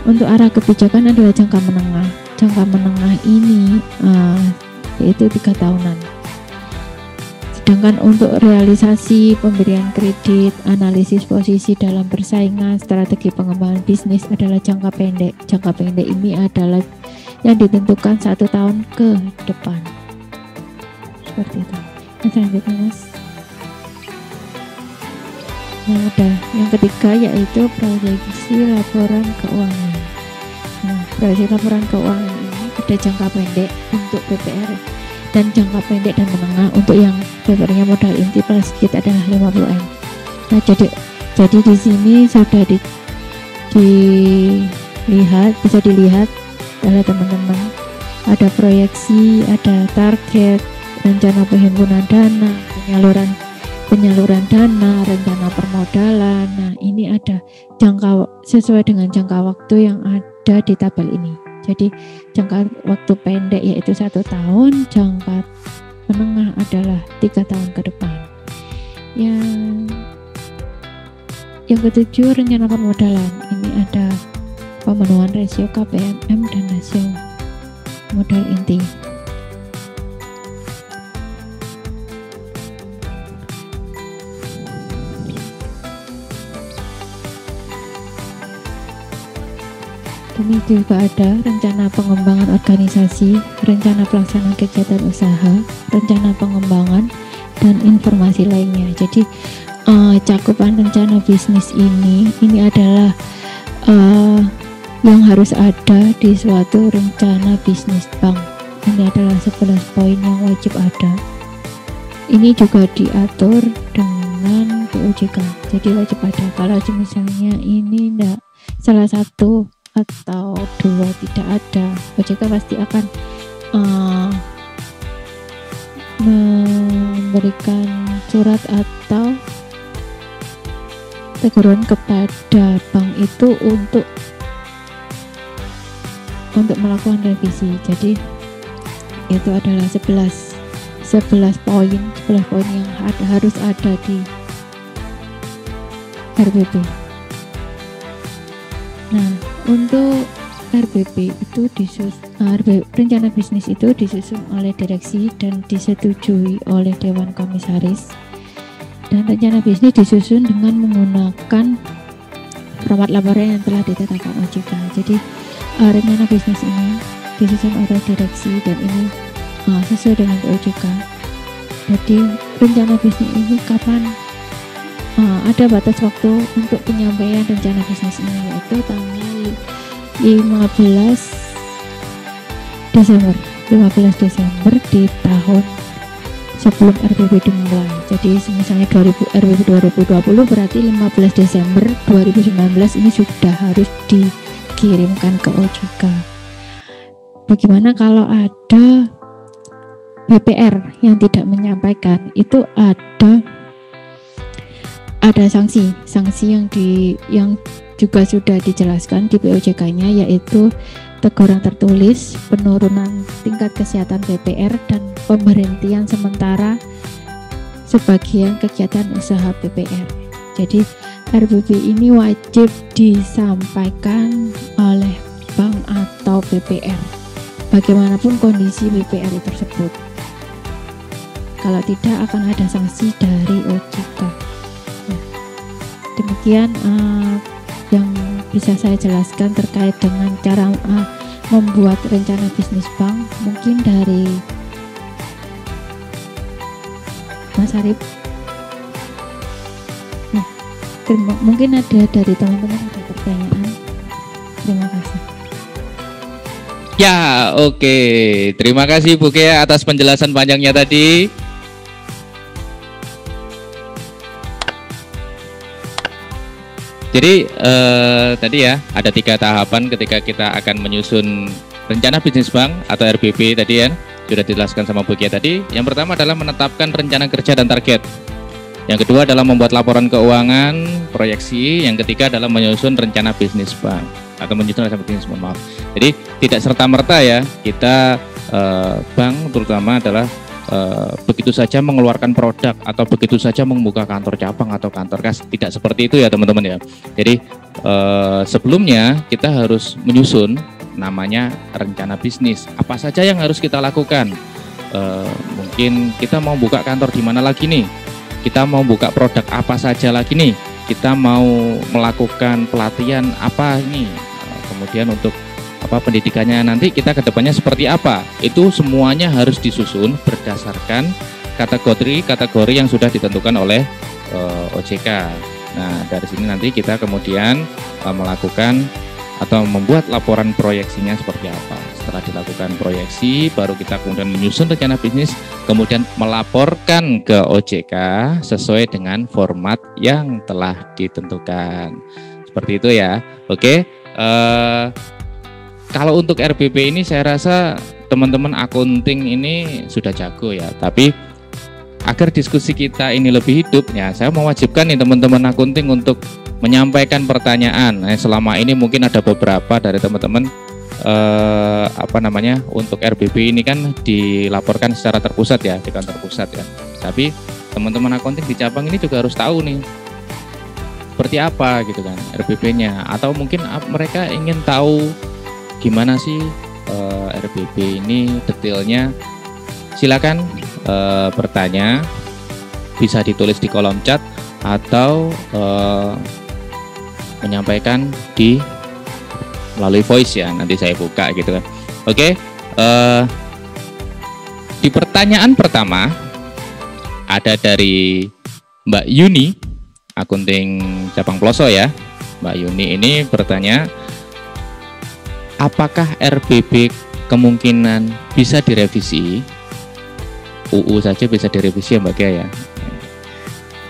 untuk arah kebijakan adalah jangka menengah. Jangka menengah ini yaitu 3 tahunan. Sedangkan untuk realisasi pemberian kredit, analisis posisi dalam persaingan, strategi pengembangan bisnis adalah jangka pendek. Jangka pendek ini adalah yang ditentukan 1 tahun ke depan. Seperti itu. Yang selanjutnya, Mas. Yang ketiga yaitu proyeksi laporan keuangan. Nah, proyeksi laporan keuangan ini ada jangka pendek untuk BPR dan jangka pendek dan menengah. Untuk yang BPR-nya modal inti plus sedikit adalah 50M. Nah, jadi di sini sudah bisa dilihat oleh teman-teman. Ada proyeksi, ada target, rencana penghimpunan dana, penyaluran dana, rencana permodalan. Nah, ini ada sesuai dengan jangka waktu yang ada di tabel ini. Jadi jangka waktu pendek yaitu 1 tahun, jangka menengah adalah 3 tahun ke depan. Yang ketujuh, rencana permodalan. Ini ada pemenuhan rasio KPMM dan rasio modal inti. Ini juga ada rencana pengembangan organisasi, rencana pelaksanaan kegiatan usaha, rencana pengembangan, dan informasi lainnya. Jadi cakupan rencana bisnis ini adalah yang harus ada di suatu rencana bisnis bank. Ini adalah 11 poin yang wajib ada. Ini juga diatur dengan POJK. Jadi wajib ada. Kalau misalnya ini enggak, salah satu atau dua tidak ada, OJK pasti akan memberikan surat atau teguran kepada bank itu untuk melakukan revisi. Jadi itu adalah 11 poin yang harus ada di RBP. Nah, untuk RBP itu rencana bisnis itu disusun oleh direksi dan disetujui oleh Dewan Komisaris, dan rencana bisnis disusun dengan menggunakan format laporan yang telah ditetapkan OJK. Jadi rencana bisnis ini disusun oleh direksi dan ini sesuai dengan OJK. Jadi rencana bisnis ini kapan ada batas waktu untuk penyampaian rencana bisnis ini, yaitu tanggal 15 Desember di tahun sebelum RBP dimulai. Jadi misalnya RBP 2020 berarti 15 Desember 2019 ini sudah harus dikirimkan ke OJK. Bagaimana kalau ada BPR yang tidak menyampaikan? Itu ada sanksi yang juga sudah dijelaskan di POJK-nya, yaitu teguran tertulis, penurunan tingkat kesehatan BPR, dan pemberhentian sementara sebagian kegiatan usaha BPR. Jadi RBP ini wajib disampaikan oleh bank atau BPR bagaimanapun kondisi BPR tersebut. Kalau tidak akan ada sanksi dari OJK. Nah, demikian yang bisa saya jelaskan terkait dengan cara membuat rencana bisnis bank. Mungkin dari Mas Arif. Nah, mungkin ada dari teman-teman ada pertanyaan. Terima kasih. Ya, oke. Terima kasih Bu Kea atas penjelasan panjangnya tadi. Jadi tadi ya ada 3 tahapan ketika kita akan menyusun rencana bisnis bank atau RBB tadi ya, sudah dijelaskan sama Bu Kia tadi. Yang pertama adalah menetapkan rencana kerja dan target. Yang kedua adalah membuat laporan keuangan, proyeksi. Yang ketiga adalah menyusun rencana bisnis bank atau menyusun rencana bisnis bank. Maaf. Jadi tidak serta-merta ya kita bank terutama adalah begitu saja mengeluarkan produk atau begitu saja membuka kantor cabang atau kantor kas. Tidak seperti itu ya teman-teman ya. Jadi sebelumnya kita harus menyusun namanya rencana bisnis. Apa saja yang harus kita lakukan? Mungkin kita mau buka kantor di mana lagi nih? Kita mau buka produk apa saja lagi nih? Kita mau melakukan pelatihan apa ini? Kemudian untuk pendidikannya nanti kita ke depannya seperti apa, itu semuanya harus disusun berdasarkan kategori yang sudah ditentukan oleh OJK. Nah dari sini nanti kita kemudian melakukan atau membuat laporan proyeksinya seperti apa. Setelah dilakukan proyeksi baru kita kemudian menyusun rencana bisnis, kemudian melaporkan ke OJK sesuai dengan format yang telah ditentukan. Seperti itu ya. Oke. Kalau untuk RBP ini saya rasa teman-teman akunting ini sudah jago ya. Tapi agar diskusi kita ini lebih hidup ya, saya mewajibkan nih teman-teman akunting untuk menyampaikan pertanyaan. Selama ini mungkin ada beberapa dari teman-teman untuk RBP ini kan dilaporkan secara terpusat ya di kantor pusat ya. Tapi teman-teman akunting di cabang ini juga harus tahu nih seperti apa gitu kan RBP-nya, atau mungkin mereka ingin tahu gimana sih RBB ini detailnya, silakan bertanya, bisa ditulis di kolom chat atau menyampaikan melalui voice ya, nanti saya buka gitu kan. Oke, di pertanyaan pertama ada dari Mbak Yuni, akunting cabang Ploso ya. Mbak Yuni ini bertanya, apakah RBB kemungkinan bisa direvisi? UU saja bisa direvisi ya Mbak Gia ya.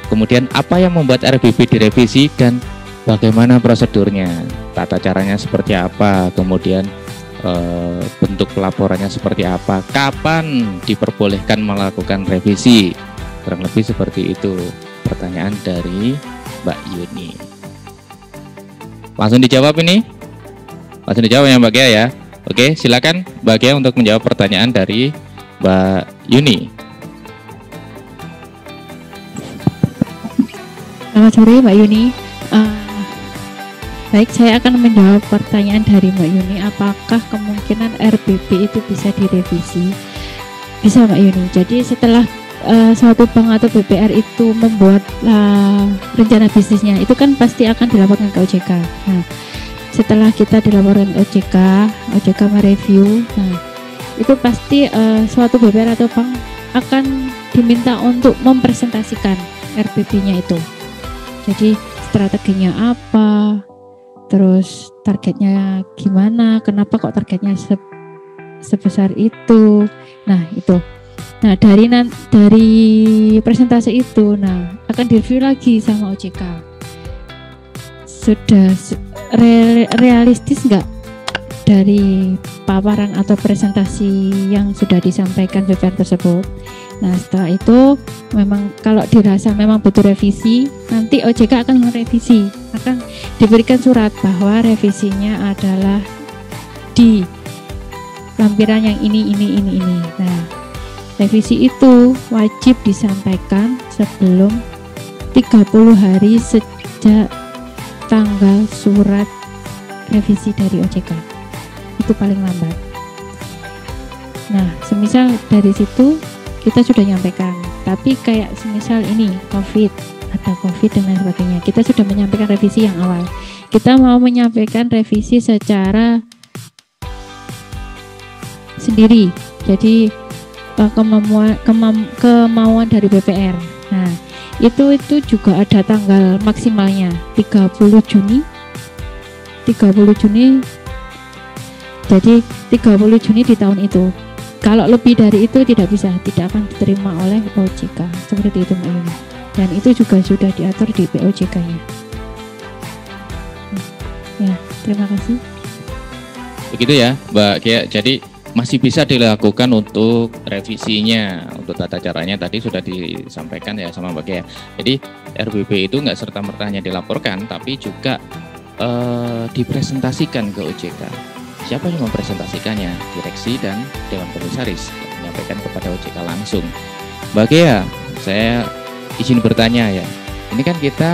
Kemudian apa yang membuat RBB direvisi dan bagaimana prosedurnya? Tata caranya seperti apa? Kemudian bentuk pelaporannya seperti apa? Kapan diperbolehkan melakukan revisi? Kurang lebih seperti itu pertanyaan dari Mbak Yuni. Langsung dijawab ini? Langsung dijawab ya Mbak Gia ya. Oke, silakan Mbak Gia untuk menjawab pertanyaan dari Mbak Yuni. Selamat sore Mbak Yuni. Baik, saya akan menjawab pertanyaan dari Mbak Yuni. Apakah kemungkinan RBB itu bisa direvisi? Bisa Mbak Yuni. Jadi setelah suatu bank atau BPR itu membuat rencana bisnisnya, itu kan pasti akan dilaporkan ke OJK. Nah, setelah kita dilaporkan ke OJK mereview, nah itu pasti suatu BPR atau bank akan diminta untuk mempresentasikan RBB-nya itu. Jadi strateginya apa, terus targetnya gimana, kenapa kok targetnya sebesar itu. Nah itu. Nah dari presentasi itu, nah akan direview lagi sama OJK. Sudah realistis nggak dari paparan atau presentasi yang sudah disampaikan BPR tersebut. Nah setelah itu memang kalau dirasa memang butuh revisi, nanti OJK akan merevisi, akan diberikan surat bahwa revisinya adalah di lampiran yang ini. Nah revisi itu wajib disampaikan sebelum 30 hari sejak tanggal surat revisi dari OJK, itu paling lambat. Nah semisal dari situ kita sudah nyampaikan, tapi kayak semisal ini ada COVID dan lain sebagainya, kita sudah menyampaikan revisi yang awal, kita mau menyampaikan revisi secara sendiri, jadi kemauan dari BPR. Nah itu juga ada tanggal maksimalnya 30 Juni. Jadi 30 Juni di tahun itu. Kalau lebih dari itu tidak akan diterima oleh OJK. Seperti itu Mbak Yuni. Dan itu juga sudah diatur di POJK-nya. Ya, terima kasih. Begitu ya Mbak Gia. Jadi masih bisa dilakukan untuk revisinya, untuk tata caranya tadi sudah disampaikan ya sama Mbak Gia. Jadi RBB itu nggak serta-merta hanya dilaporkan, tapi juga dipresentasikan ke OJK. Siapa yang mempresentasikannya? Direksi dan Dewan Komisaris yang menyampaikan kepada OJK langsung. Mbak Gia, saya izin bertanya ya. Ini kan kita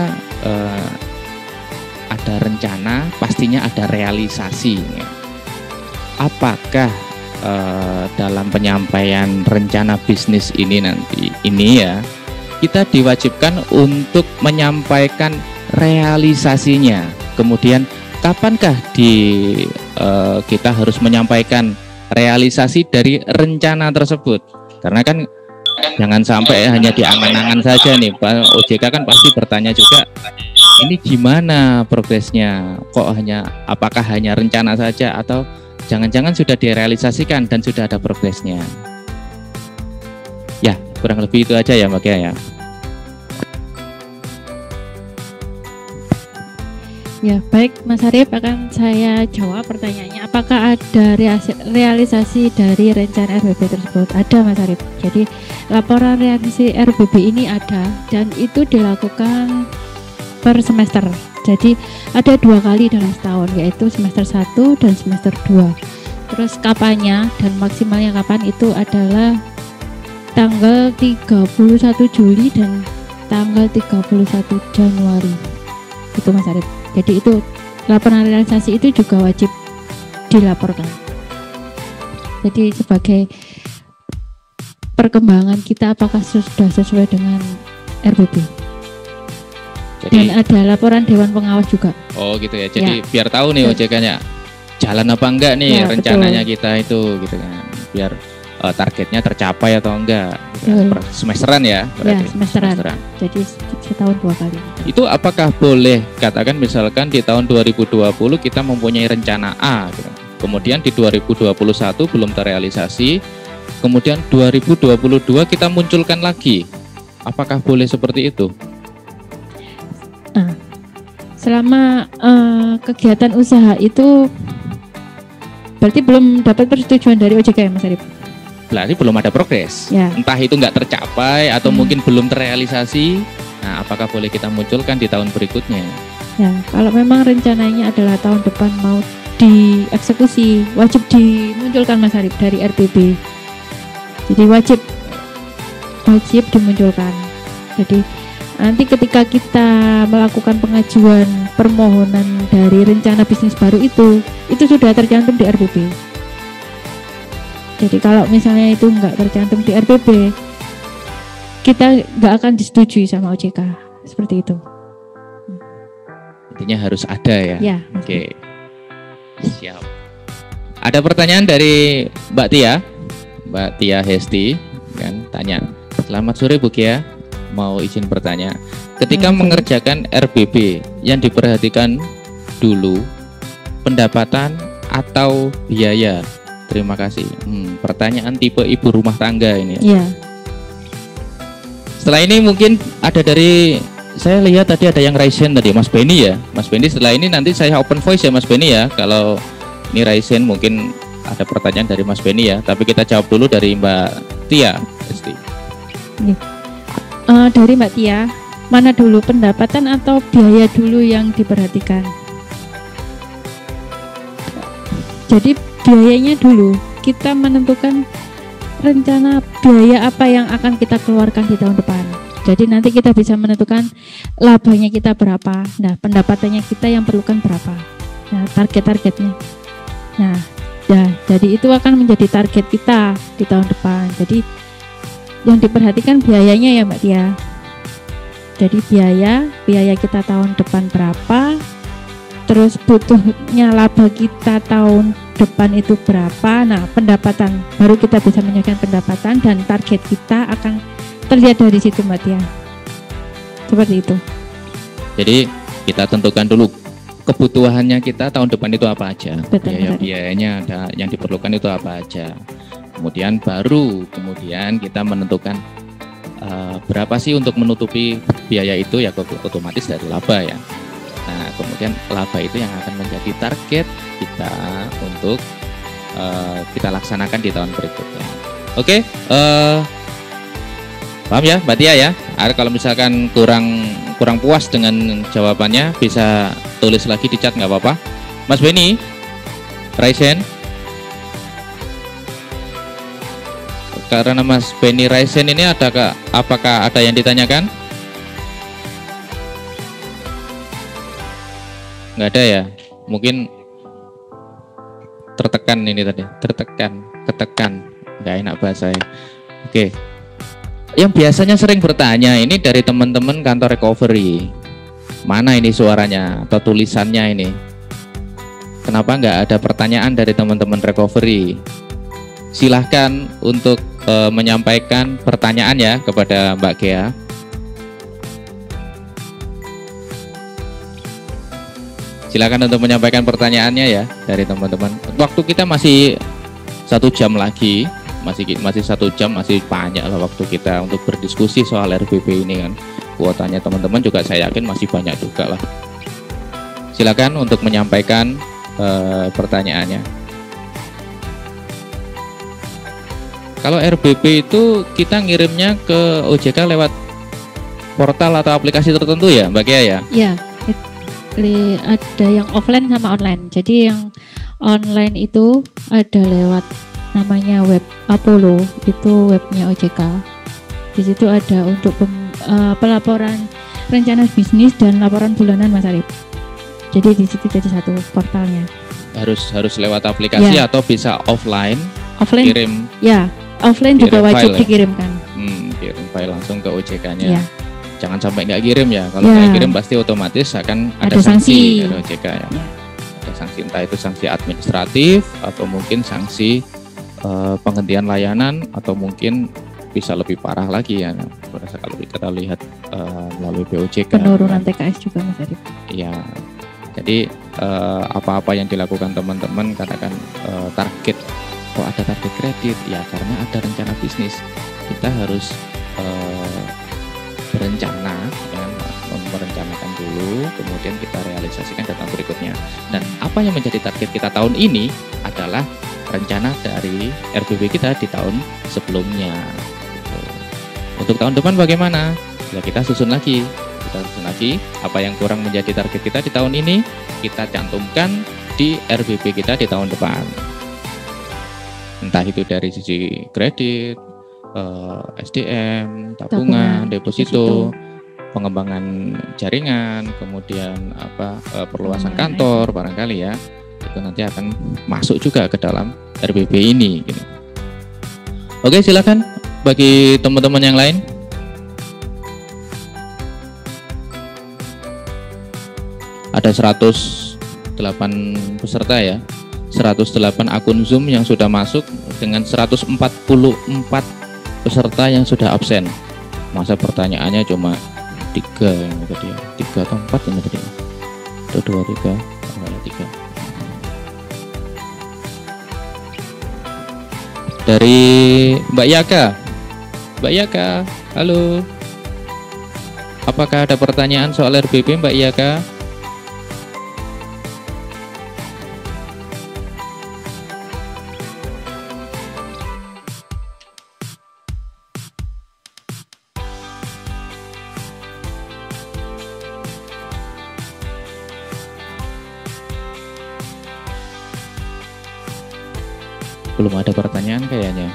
ada rencana, pastinya ada realisasi. Apakah dalam penyampaian rencana bisnis ini ya kita diwajibkan untuk menyampaikan realisasinya, kemudian kapankah kita harus menyampaikan realisasi dari rencana tersebut? Karena kan jangan sampai hanya di angan-angan saja nih, OJK kan pasti bertanya juga, ini gimana progresnya, apakah hanya rencana saja atau jangan-jangan sudah direalisasikan dan sudah ada progresnya. Ya, kurang lebih itu aja ya Mbak Gia ya. Ya, baik Mas Arif, akan saya jawab pertanyaannya. Apakah ada realisasi dari rencana RBB tersebut? Ada Mas Arif. Jadi laporan realisasi RBB ini ada dan itu dilakukan per semester. Jadi ada 2 kali dalam setahun, yaitu semester 1 dan semester 2. Terus kapannya dan maksimalnya kapan itu adalah tanggal 31 Juli dan tanggal 31 Januari. Itu Mas Arif. Jadi itu laporan realisasi itu juga wajib dilaporkan. Jadi sebagai perkembangan kita apakah sudah sesuai dengan RBP. Dan ada laporan Dewan Pengawas juga. Oh gitu ya. Jadi biar tahu nih OJK-nya jalan apa enggak nih rencananya betul. Kita itu gitu kan. Biar targetnya tercapai atau enggak. Semesteran ya berarti. Ya, semesteran. Jadi setahun 2 kali. Itu apakah boleh katakan misalkan di tahun 2020 kita mempunyai rencana A gitu. Kemudian di 2021 belum terrealisasi. Kemudian 2022 kita munculkan lagi. Apakah boleh seperti itu? Nah, selama kegiatan usaha itu berarti belum dapat persetujuan dari OJK ya Mas Arif? Berarti belum ada progres, entah itu nggak tercapai atau mungkin belum terrealisasi. Nah, apakah boleh kita munculkan di tahun berikutnya? Ya, kalau memang rencananya adalah tahun depan mau dieksekusi, wajib dimunculkan Mas Arif dari RBP. Jadi wajib dimunculkan. Jadi nanti ketika kita melakukan pengajuan permohonan dari rencana bisnis baru itu sudah tercantum di RBP. Jadi kalau misalnya itu nggak tercantum di RBP, kita nggak akan disetujui sama OJK, seperti itu. Intinya harus ada ya. Ya. Oke. Siap. Ada pertanyaan dari Mbak Tia Hesti kan tanya. Selamat sore Bu Kia, mau izin bertanya. Ketika mengerjakan RBP yang diperhatikan dulu pendapatan atau biaya. Terima kasih. Pertanyaan tipe ibu rumah tangga ini. Iya. Setelah ini mungkin ada dari, saya lihat tadi ada yang Raisen tadi, Mas Beni ya. Mas Beni setelah ini nanti saya open voice ya Mas Beni ya. Kalau ini Raisen mungkin ada pertanyaan dari Mas Beni ya. Tapi kita jawab dulu dari Mbak Tia. Dari Mbak Tia, mana dulu pendapatan atau biaya dulu yang diperhatikan? Jadi biayanya dulu, kita menentukan rencana biaya apa yang akan kita keluarkan di tahun depan. Jadi nanti kita bisa menentukan labanya kita berapa, nah pendapatannya kita yang perlukan berapa, nah target-targetnya. Nah, jadi itu akan menjadi target kita di tahun depan. Jadi yang diperhatikan biayanya ya Mbak Tia. Jadi biaya kita tahun depan berapa, terus butuhnya laba kita tahun depan itu berapa. Nah, pendapatan baru kita bisa menyesuaikan pendapatan dan target kita akan terlihat dari situ Mbak Tia. Seperti itu. Jadi kita tentukan dulu kebutuhannya kita tahun depan itu apa aja. Biayanya ada yang diperlukan itu apa aja. Kemudian kita menentukan berapa sih untuk menutupi biaya itu ya, otomatis dari laba ya. Nah, kemudian laba itu yang akan menjadi target kita untuk kita laksanakan di tahun berikutnya. Oke, paham ya Mbak Tia ya? Kalau misalkan kurang puas dengan jawabannya bisa tulis lagi di chat, nggak apa-apa. Mas Beni, Raisen. Karena Mas Beni Raisen ini apakah ada yang ditanyakan? Nggak ada ya? Mungkin tertekan ini tadi, ketekan, nggak enak bahasanya. Oke. Yang biasanya sering bertanya ini dari teman-teman kantor recovery. Mana ini suaranya atau tulisannya ini? Kenapa nggak ada pertanyaan dari teman-teman recovery? Silahkan untuk menyampaikan pertanyaan ya kepada Mbak Gea. Silakan untuk menyampaikan pertanyaannya ya dari teman-teman. Waktu kita masih 1 jam lagi, masih 1 jam, masih banyak lah waktu kita untuk berdiskusi soal RBP ini kan. Kuotanya teman-teman juga saya yakin masih banyak juga lah. Silakan untuk menyampaikan pertanyaannya. Kalau RBP itu kita ngirimnya ke OJK lewat portal atau aplikasi tertentu ya Mbak Kia ya? Iya, ada yang offline sama online. Jadi yang online itu ada lewat namanya web Apollo, itu webnya OJK. Di situ ada untuk pelaporan rencana bisnis dan laporan bulanan Mas Arif. Jadi di situ jadi satu portalnya. Harus lewat aplikasi atau bisa offline offline kirim. Ya, offline Kirim juga wajib file ya? dikirimkan. Kirim file langsung ke OJK-nya. Ya. Jangan sampai nggak kirim ya. Kalau Ya. nggak kirim pasti otomatis akan ada Ada sanksi sanksi. dari OJK ya. Ya. Ada sanksi, entah itu sanksi administratif atau mungkin sanksi penghentian layanan, atau mungkin bisa lebih parah lagi ya. Kalau kita lihat melalui POJK. Penurunan TKS juga Mas Arif. Iya. Jadi apa-apa yang dilakukan teman-teman, katakan target, kok ada target kredit ya, karena ada rencana bisnis. Kita harus berencana, ya, merencanakan dulu, kemudian kita realisasikan data berikutnya. Dan apa yang menjadi target kita tahun ini adalah rencana dari RBP kita di tahun sebelumnya. Gitu. Untuk tahun depan bagaimana? Ya kita susun lagi. Apa yang kurang menjadi target kita di tahun ini, kita cantumkan di RBP kita di tahun depan. Entah itu dari sisi kredit, SDM, tabungan, deposito, pengembangan jaringan, kemudian perluasan kantor barangkali ya, itu nanti akan masuk juga ke dalam RBP ini. Gitu. Oke, silakan bagi teman-teman yang lain. Ada 108 peserta ya, 108 akun Zoom yang sudah masuk dengan 144 peserta yang sudah absen. Masa pertanyaannya cuma 3 yang tadi ya, 3 atau 4 yang tadi. Itu 2, 3, 3. Dari Mbak Yaka. Mbak Yaka, halo. Apakah ada pertanyaan soal RBP Mbak Yaka? Belum ada pertanyaan kayaknya.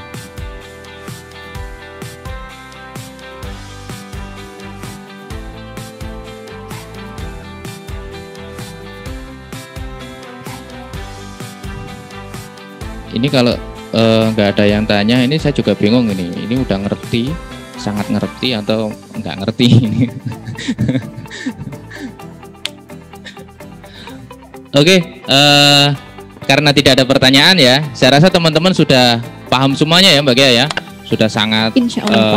Ini kalau nggak ada yang tanya, ini saya juga bingung ini. Ini udah ngerti, sangat ngerti atau nggak ngerti ini. Oke. Karena tidak ada pertanyaan ya, saya rasa teman-teman sudah paham semuanya ya Mbak Gia ya, sudah sangat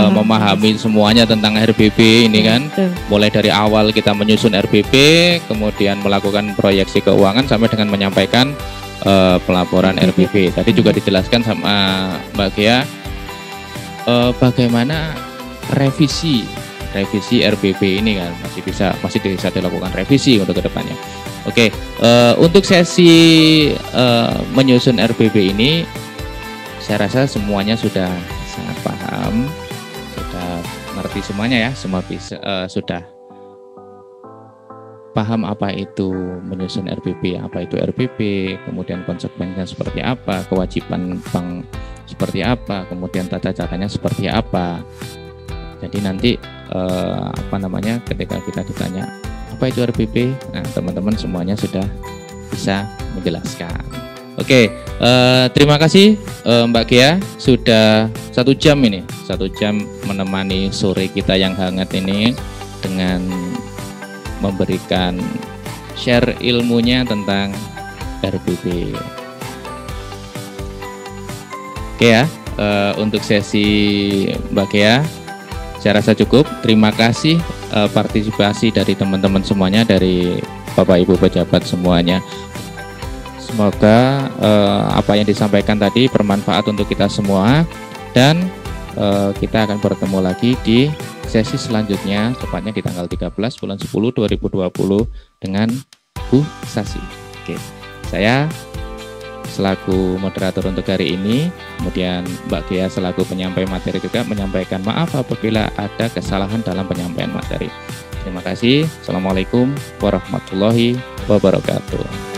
memahami semuanya tentang RBP ini kan. Mulai dari awal kita menyusun RBP, kemudian melakukan proyeksi keuangan sampai dengan menyampaikan pelaporan RBP. Tadi juga dijelaskan sama Mbak Gia bagaimana revisi RBP ini kan masih bisa dilakukan revisi untuk kedepannya. Oke, untuk sesi menyusun RBP ini, saya rasa semuanya sudah sangat paham, sudah ngerti semuanya ya, semua sudah paham apa itu menyusun RBP, apa itu RBP, kemudian konsekuensinya seperti apa, kewajiban bank seperti apa, kemudian tata caranya seperti apa. Jadi nanti ketika kita ditanya apa itu RBP, nah teman-teman semuanya sudah bisa menjelaskan. Oke, terima kasih Mbak Gia, sudah 1 jam ini, 1 jam menemani sore kita yang hangat ini dengan memberikan share ilmunya tentang RBP. Oke ya, untuk sesi Mbak Gia saya rasa cukup. Terima kasih partisipasi dari teman-teman semuanya, dari Bapak Ibu pejabat semuanya. Semoga apa yang disampaikan tadi bermanfaat untuk kita semua, dan kita akan bertemu lagi di sesi selanjutnya, tepatnya di tanggal 13 bulan 10 2020 dengan Bu Sasi. Oke, saya selaku moderator untuk hari ini, kemudian Mbak Gia selaku penyampai materi juga menyampaikan maaf apabila ada kesalahan dalam penyampaian materi. Terima kasih. Assalamualaikum warahmatullahi wabarakatuh.